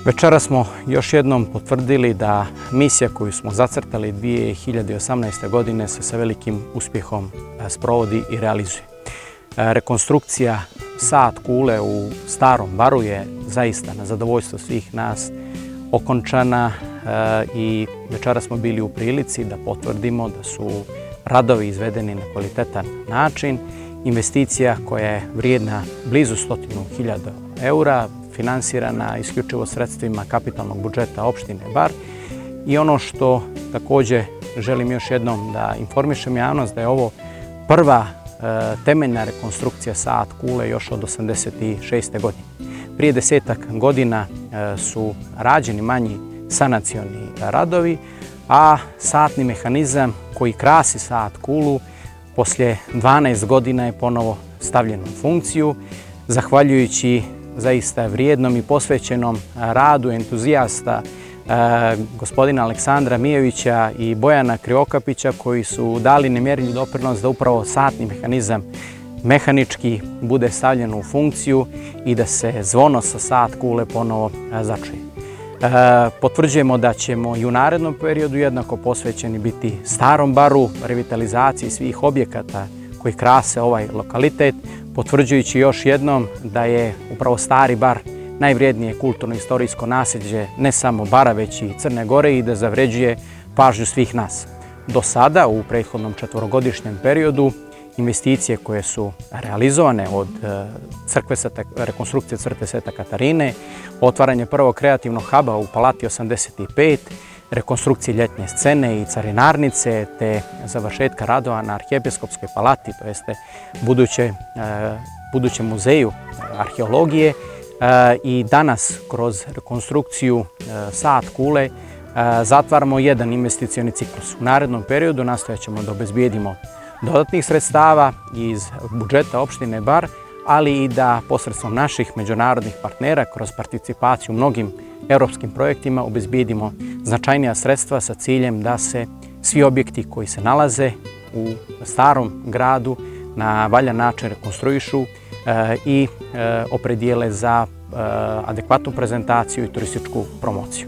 Večeras smo još jednom potvrdili da misija koju smo zacrtali 2018. godine se sa velikim uspjehom sprovodi i realizuje. Rekonstrukcija sat kule u Starom Baru je zaista na zadovoljstvo svih nas okončana i večeras smo bili u prilici da potvrdimo da su radovi izvedeni na kvalitetan način. Investicija koja je vrijedna blizu 100.000 eura, finansirana isključivo sredstvima kapitalnog budžeta opštine Bar. I ono što također želim još jednom da informišem javnost da je ovo prva temeljna rekonstrukcija sat kule još od 1986. godine. Prije 10 godina su rađeni manji sanacioni radovi, a satni mehanizam koji krasi sat kulu poslije 12 godina je ponovo stavljen u funkciju, zahvaljujući zaista vrijednom i posvećenom radu entuzijasta gospodina Aleksandra Mijevića i Bojana Kriokapića, koji su dali nemjerljiv doprinos da upravo satni mehanizam mehanički bude stavljen u funkciju i da se zvono sa sat kule ponovo začuje. Potvrđujemo da ćemo i u narednom periodu jednako posvećeni biti Starom Baru, revitalizaciji svih objekata koji krase ovaj lokalitet, potvrđujući još jednom da je upravo Stari Bar najvrijednije kulturno-istorijsko nasljeđe ne samo Bara, već i Crne Gore i da zavređuje pažnju svih nas. Do sada, u prethodnom 4-godišnjem periodu, investicije koje su realizovane od rekonstrukcije crkve Svete Katarine, otvaranje prvog kreativnog huba u Palati 85, rekonstrukcije ljetnje scene i carinarnice, te završetka radova na Arhijepiskopskoj palati, to jeste budućem muzeju arheologije. I danas kroz rekonstrukciju sat kule zatvaramo jedan investicioni ciklus. U narednom periodu nastojat ćemo da obezbijedimo dodatnih sredstava iz budžeta opštine Bar, ali i da posredstvom naših međunarodnih partnera kroz participaciju u mnogim europskim projektima obezbijedimo značajnija sredstva sa ciljem da se svi objekti koji se nalaze u starom gradu na valjan način rekonstruišu i opredijele za adekvatnu prezentaciju i turističku promociju.